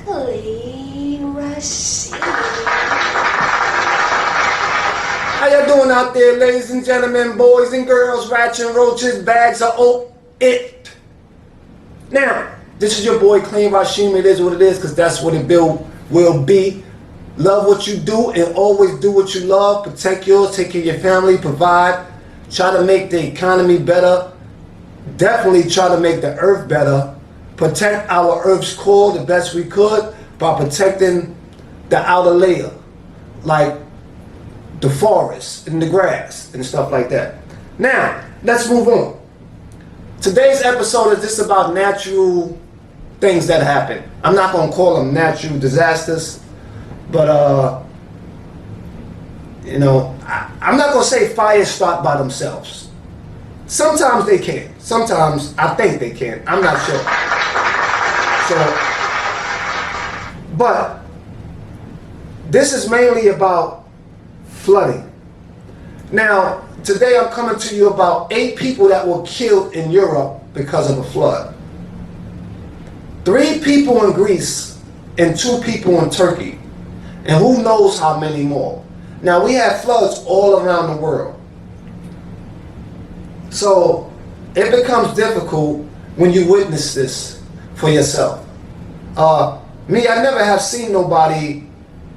Exactly, Rasheem. How y'all doing out there, ladies and gentlemen, boys and girls, rats and roaches, bags of it. Now, this is your boy Clean Rasheem. It is what it is, because that's what it will be. Love what you do and always do what you love. Protect yours, take care of your family, provide. Try to make the economy better. Definitely try to make the earth better. Protect our earth's core the best we could by protecting the outer layer, like the forest and the grass and stuff like that. Now, let's move on. Today's episode is just about natural things that happen. I'm not going to call them natural disasters, but I'm not going to say fires start by themselves. Sometimes they can. Sometimes I think they can. I'm not sure. But this is mainly about flooding. Now, today I'm coming to you about 8 people that were killed in Europe because of a flood. 3 people in Greece and 2 people in Turkey. And who knows how many more. Now, we have floods all around the world. So, it becomes difficult when you witness this for yourself. Me, I never have seen nobody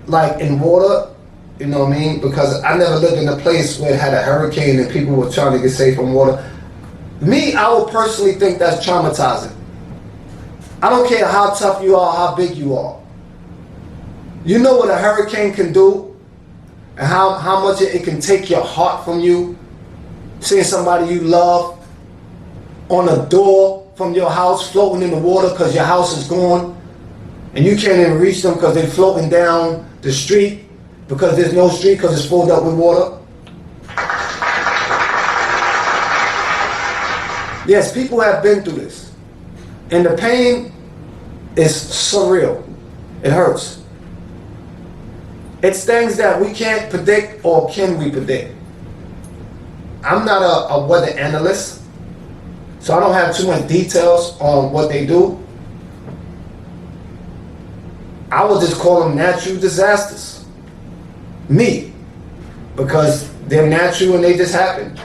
like in water, you know what I mean? Because I never lived in a place where it had a hurricane and people were trying to get safe from water. Me, I would personally think that's traumatizing. I don't care how tough you are, how big you are. You know what a hurricane can do and how much it can take your heart from you. Seeing somebody you love on a door from your house floating in the water because your house is gone and you can't even reach them because they're floating down the street because there's no street because it's filled up with water. Yes, people have been through this. And the pain is surreal. It hurts. It's things that we can't predict, or can we predict? I'm not a weather analyst, so I don't have too much details on what they do. I would just call them natural disasters. Me. Because they're natural and they just happen.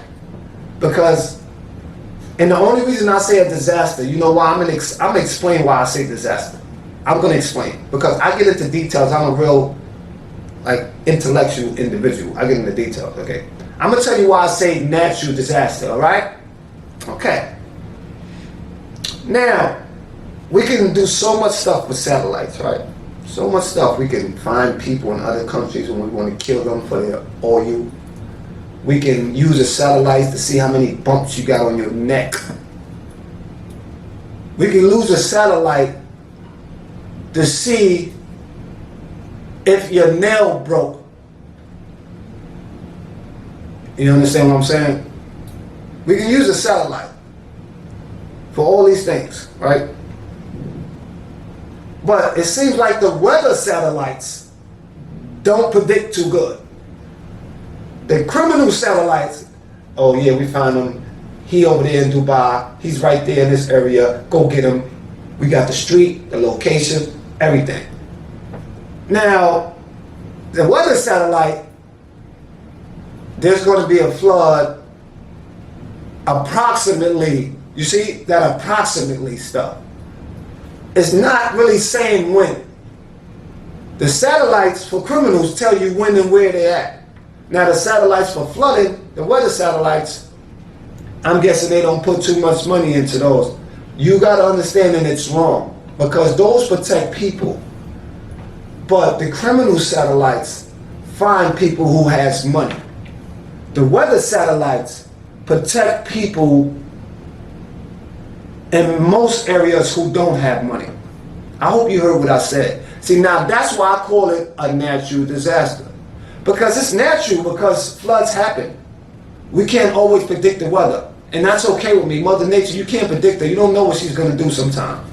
And the only reason I say a disaster, you know why? I'm going to explain why I say disaster. I'm going to explain. Because I get into details. I'm a real, intellectual individual. I get into details, okay? I'm going to tell you why I say natural disaster, all right? Okay. Now, we can do so much stuff with satellites, right? So much stuff. We can find people in other countries when we want to kill them for their oil. We can use a satellite to see how many bumps you got on your neck. We can use a satellite to see if your nail broke. You understand what I'm saying? We can use a satellite for all these things, right? But it seems like the weather satellites don't predict too good. The criminal satellites, oh yeah, we found him. He over there in Dubai. He's right there in this area. Go get him. We got the street, the location, everything. Now, the weather satellite, there's going to be a flood approximately. You see that approximately stuff. It's not really saying when. The satellites for criminals tell you when and where they're at. Now the satellites for flooding, the weather satellites, I'm guessing they don't put too much money into those. You got to understand that it's wrong, because those protect people. But the criminal satellites find people who has money. The weather satellites protect people in most areas who don't have money. I hope you heard what I said. See, now that's why I call it a natural disaster. Because it's natural, because floods happen. We can't always predict the weather. And that's okay with me. Mother Nature, you can't predict her. You don't know what she's going to do sometime.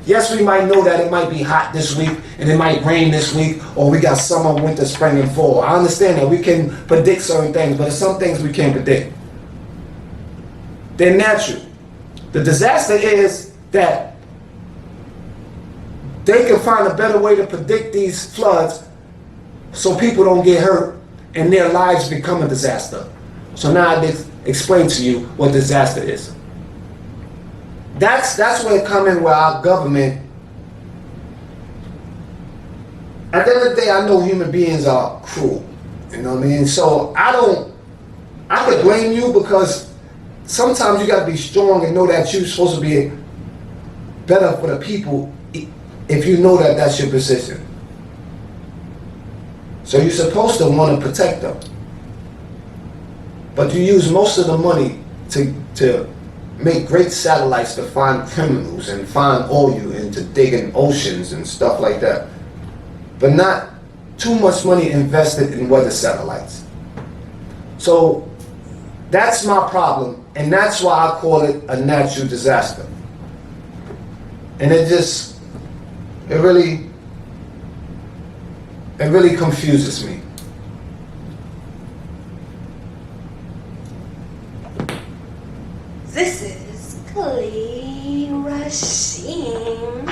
Yes, we might know that it might be hot this week, and it might rain this week, or we got summer, winter, spring, and fall. I understand that we can predict certain things, but there's some things we can't predict. They're natural. The disaster is that they can find a better way to predict these floods so people don't get hurt and their lives become a disaster. So now I did explain to you what disaster is. That's where it comes in, where our government, at the end of the day, I know human beings are cruel. You know what I mean? So I could blame you, because sometimes you gotta be strong and know that you're supposed to be better for the people if you know that that's your position. So you're supposed to want to protect them. But you use most of the money to make great satellites to find criminals and find oil and to dig in oceans and stuff like that. But not too much money invested in weather satellites. So that's my problem, and that's why I call it a natural disaster. And it really confuses me. This is Clee Rasheem.